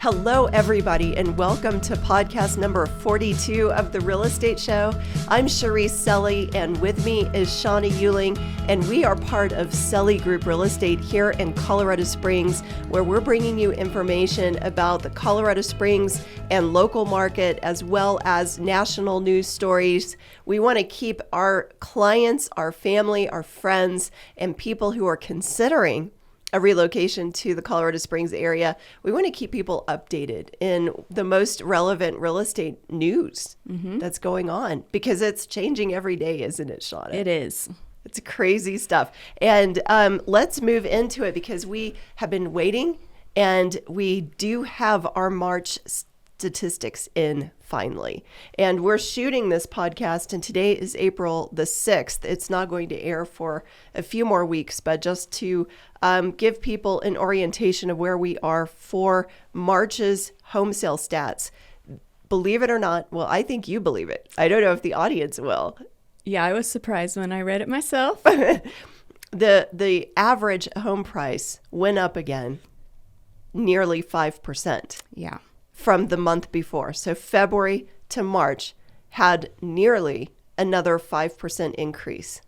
Hello, everybody, and welcome to podcast number 42 of The Real Estate Show. I'm Cherise Selley, and with me is Shawna Uehling, and we are part of Selley Group Real Estate here in Colorado Springs, where we're bringing you information about the Colorado Springs and local market, as well as national news stories. We want to keep our clients, our family, our friends, and people who are considering a relocation to the Colorado Springs area. We want to keep people updated in the most relevant real estate news that's going on, because it's changing every day, isn't it, Shawna? It is. It's crazy stuff. And let's move into it, because we have been waiting, and we do have our March statistics in finally. And we're shooting this podcast, and today is April the 6th. It's not going to air for a few more weeks, but just to give people an orientation of where we are for March's home sale stats. Believe it or not, well, I think you believe it. I don't know if the audience will. Yeah, I was surprised when I read it myself. The average home price went up again, nearly 5%. Yeah. From the month before. So February to March had nearly another 5% increase.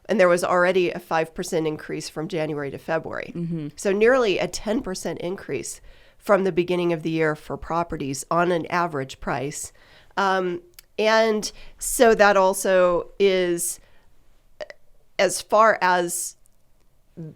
And there was already a 5% increase from January to February. So nearly a 10% increase from the beginning of the year for properties on an average price. And so that also is, as far as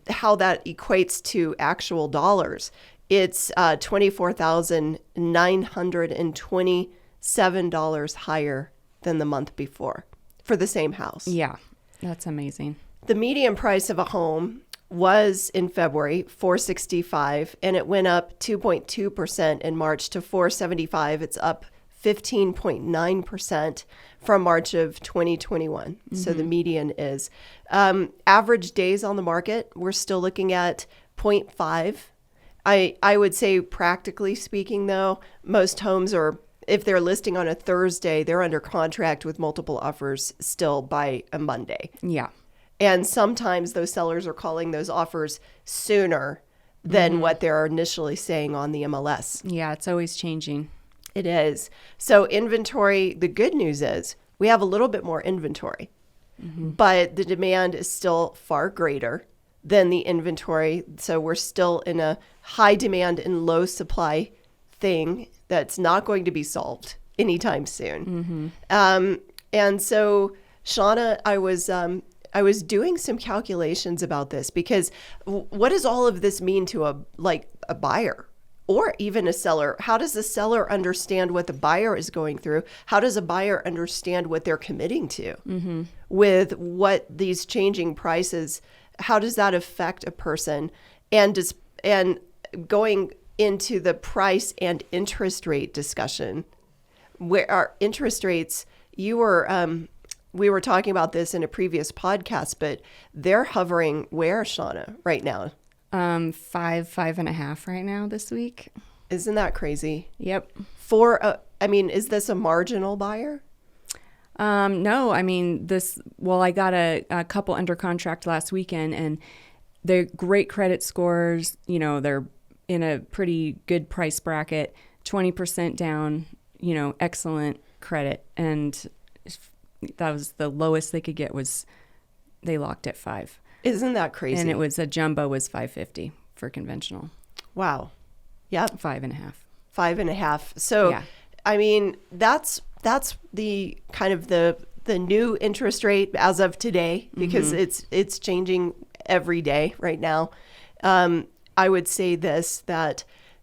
how that equates to actual dollars, it's $24,927 higher than the month before for the same house. Yeah, that's amazing. The median price of a home was in February $465, and it went up 2.2% in March to $475. It's up 15.9% from March of 2021. So the median is average days on the market. We're still looking at 0.5. I would say, practically speaking, though, most homes are, if they're listing on a Thursday, they're under contract with multiple offers still by a Monday. Yeah. And sometimes those sellers are calling those offers sooner than what they're initially saying on the MLS. Yeah, it's always changing. It is. So inventory, the good news is we have a little bit more inventory, but the demand is still far greater than the inventory. So we're still in a high demand and low supply thing that's not going to be solved anytime soon. And so, Shawna, I was doing some calculations about this, because what does all of this mean to a buyer or even a seller? How does the seller understand what the buyer is going through? How does a buyer understand what they're committing to with what these changing prices? How does that affect a person? And going into the price and interest rate discussion, where our interest rates, we were talking about this in a previous podcast, but they're hovering where, Shawna, right now? 5.5 right now this week. Isn't that crazy? Yep. Is this a marginal buyer? No, I mean, I got a couple under contract last weekend, and they're great credit scores. You know, they're in a pretty good price bracket, 20% down, excellent credit. And that was the lowest they could get, was they locked at 5. Isn't that crazy? And it was a jumbo was $550 for conventional. Wow. Yep. 5.5. 5.5. So, yeah. I mean, that's the kind of the new interest rate as of today, because it's changing every day right now. I would say this,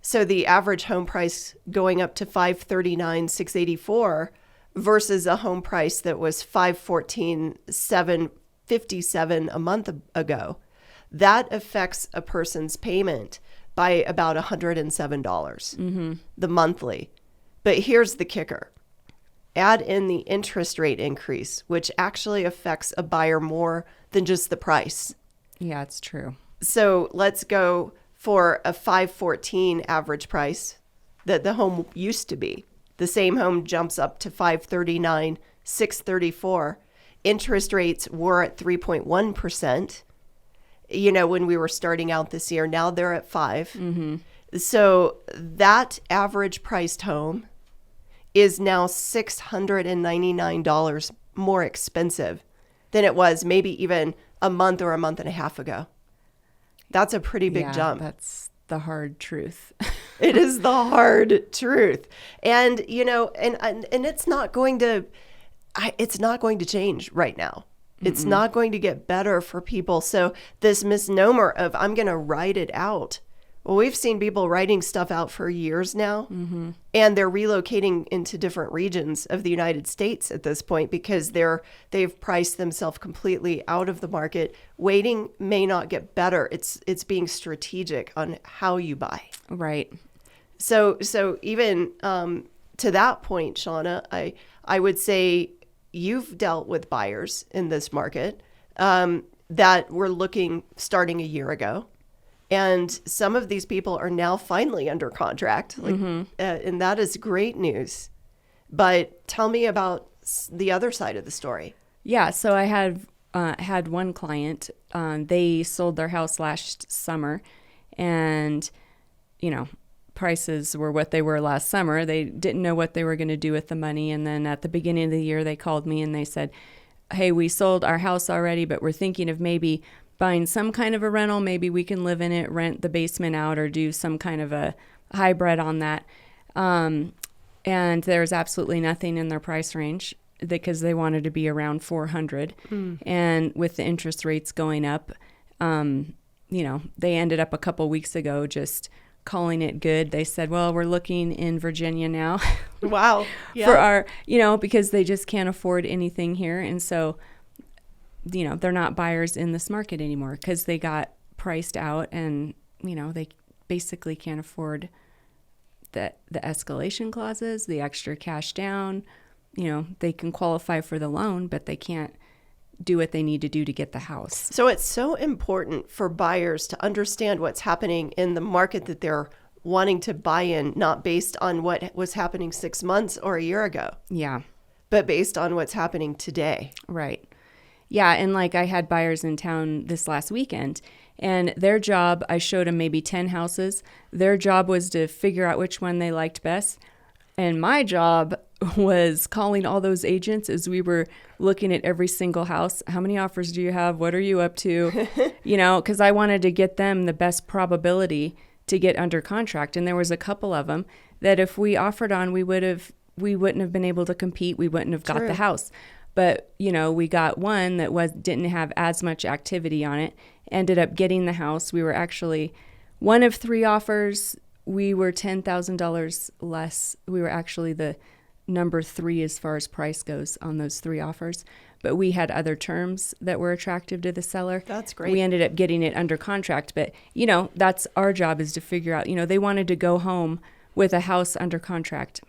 so the average home price going up to $539,684 versus a home price that was $514,757 a month ago, that affects a person's payment by about $107 the monthly. But here's the kicker. Add in the interest rate increase, which actually affects a buyer more than just the price. Yeah, it's true. So let's go for a $514 average price that the home used to be. The same home jumps up to $539,634. Interest rates were at 3.1%. When we were starting out this year, now they're at 5%. So that average priced home is now $699 more expensive than it was maybe even a month or a month and a half ago. That's a pretty big jump. That's the hard truth. It is the hard truth. And, and it's not going to change right now. It's not going to get better for people. So this misnomer of I'm going to write it out. Well, we've seen people writing stuff out for years now, and they're relocating into different regions of the United States at this point because they've priced themselves completely out of the market. Waiting may not get better. It's being strategic on how you buy. Right. So even to that point, Shawna, I would say you've dealt with buyers in this market that were looking starting a year ago. And some of these people are now finally under contract, and that is great news. But tell me about the other side of the story. Yeah, so I had one client. They sold their house last summer, and prices were what they were last summer. They didn't know what they were going to do with the money, and then at the beginning of the year, they called me and they said, "Hey, we sold our house already, but we're thinking of maybe buying some kind of a rental. Maybe we can live in it, rent the basement out, or do some kind of a hybrid on that." And there's absolutely nothing in their price range because they wanted to be around 400. And with the interest rates going up, they ended up a couple weeks ago just calling it good. They said, "Well, we're looking in Virginia now." Wow. Yeah. For our, because they just can't afford anything here. And so they're not buyers in this market anymore because they got priced out, and they basically can't afford the escalation clauses, the extra cash down. They can qualify for the loan, but they can't do what they need to do to get the house. So it's so important for buyers to understand what's happening in the market that they're wanting to buy in, not based on what was happening 6 months or a year ago. Yeah. But based on what's happening today. Right. Yeah, and I had buyers in town this last weekend, and their job, I showed them maybe 10 houses. Their job was to figure out which one they liked best. And my job was calling all those agents as we were looking at every single house. How many offers do you have? What are you up to? Because I wanted to get them the best probability to get under contract. And there was a couple of them that if we offered on, we wouldn't have been able to compete. We wouldn't have got the house. But, we got one that didn't have as much activity on it, ended up getting the house. We were actually one of 3 offers. We were $10,000 less. We were actually the number 3 as far as price goes on those 3 offers. But we had other terms that were attractive to the seller. That's great. We ended up getting it under contract. But, that's our job, is to figure out, they wanted to go home with a house under contract.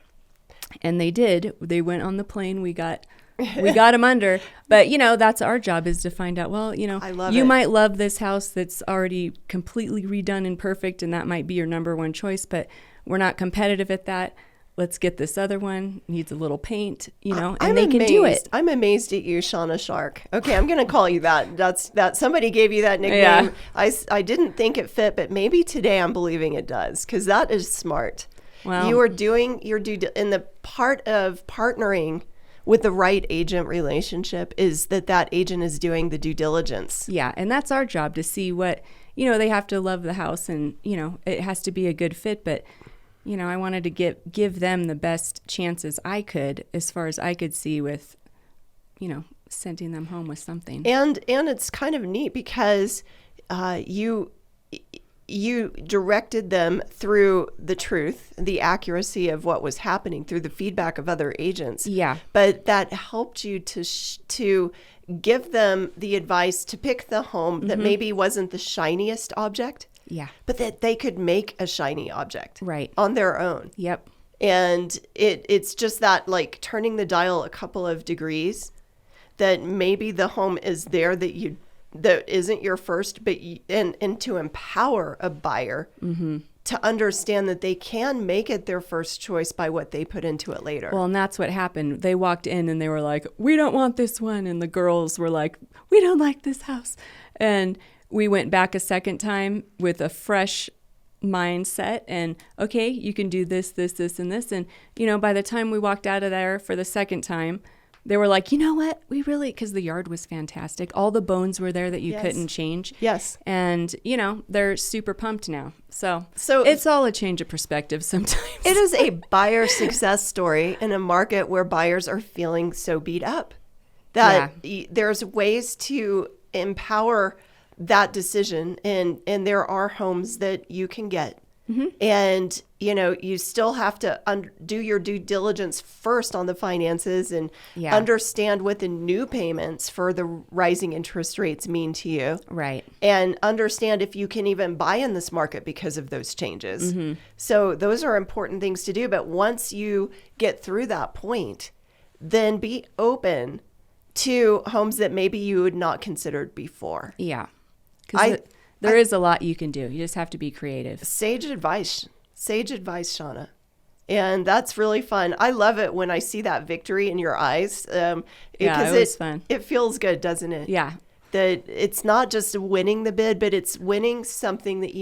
And they did. They went on the plane. We got them under, but that's our job, is to find out, well, you might love this house that's already completely redone and perfect, and that might be your number one choice, but we're not competitive at that. Let's get this other one, needs a little paint, and they can do it. I'm amazed at you, Shawna Shark. Okay, I'm going to call you that. That somebody gave you that nickname. Yeah. I didn't think it fit, but maybe today I'm believing it does, because that is smart. Well, you are doing your in the part of partnering with the right agent relationship is that agent is doing the due diligence. Yeah, and that's our job, to see what, they have to love the house, and, it has to be a good fit, but, I wanted to give them the best chances I could, as far as I could see, with, sending them home with something. And it's kind of neat because you directed them through the truth, the accuracy of what was happening, through the feedback of other agents. Yeah. But that helped you to give them the advice to pick the home that maybe wasn't the shiniest object. Yeah. But that they could make a shiny object. Right. On their own. Yep. And it's just that, turning the dial a couple of degrees, that maybe the home is there that isn't your first, but and to empower a buyer to understand that they can make it their first choice by what they put into it later. Well, and that's what happened. They walked in and they were like, "We don't want this one," and the girls were like, "We don't like this house." And we went back a second time with a fresh mindset and, okay, you can do this, this, this, and this. And, by the time we walked out of there for the second time, they were like, you know what? Because the yard was fantastic. All the bones were there that you couldn't change. Yes. And, they're super pumped now. So it's all a change of perspective sometimes. It is a buyer success story in a market where buyers are feeling so beat up that there's ways to empower that decision. And there are homes that you can get. Mm-hmm. And, you still have to do your due diligence first on the finances and understand what the new payments for the rising interest rates mean to you. Right. And understand if you can even buy in this market because of those changes. Mm-hmm. So those are important things to do. But once you get through that point, then be open to homes that maybe you had not considered before. Yeah. Because there is a lot you can do. You just have to be creative. Sage advice, Shawna. And that's really fun. I love it when I see that victory in your eyes. It was fun. It feels good, doesn't it? Yeah. That it's not just winning the bid, but it's winning something that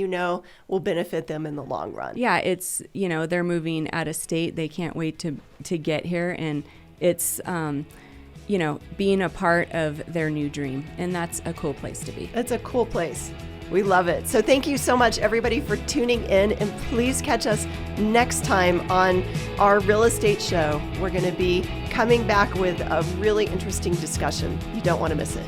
will benefit them in the long run. Yeah, it's, they're moving out of state. They can't wait to get here. And it's, being a part of their new dream. And that's a cool place to be. It's a cool place. We love it. So thank you so much, everybody, for tuning in. And please catch us next time on our real estate show. We're going to be coming back with a really interesting discussion. You don't want to miss it.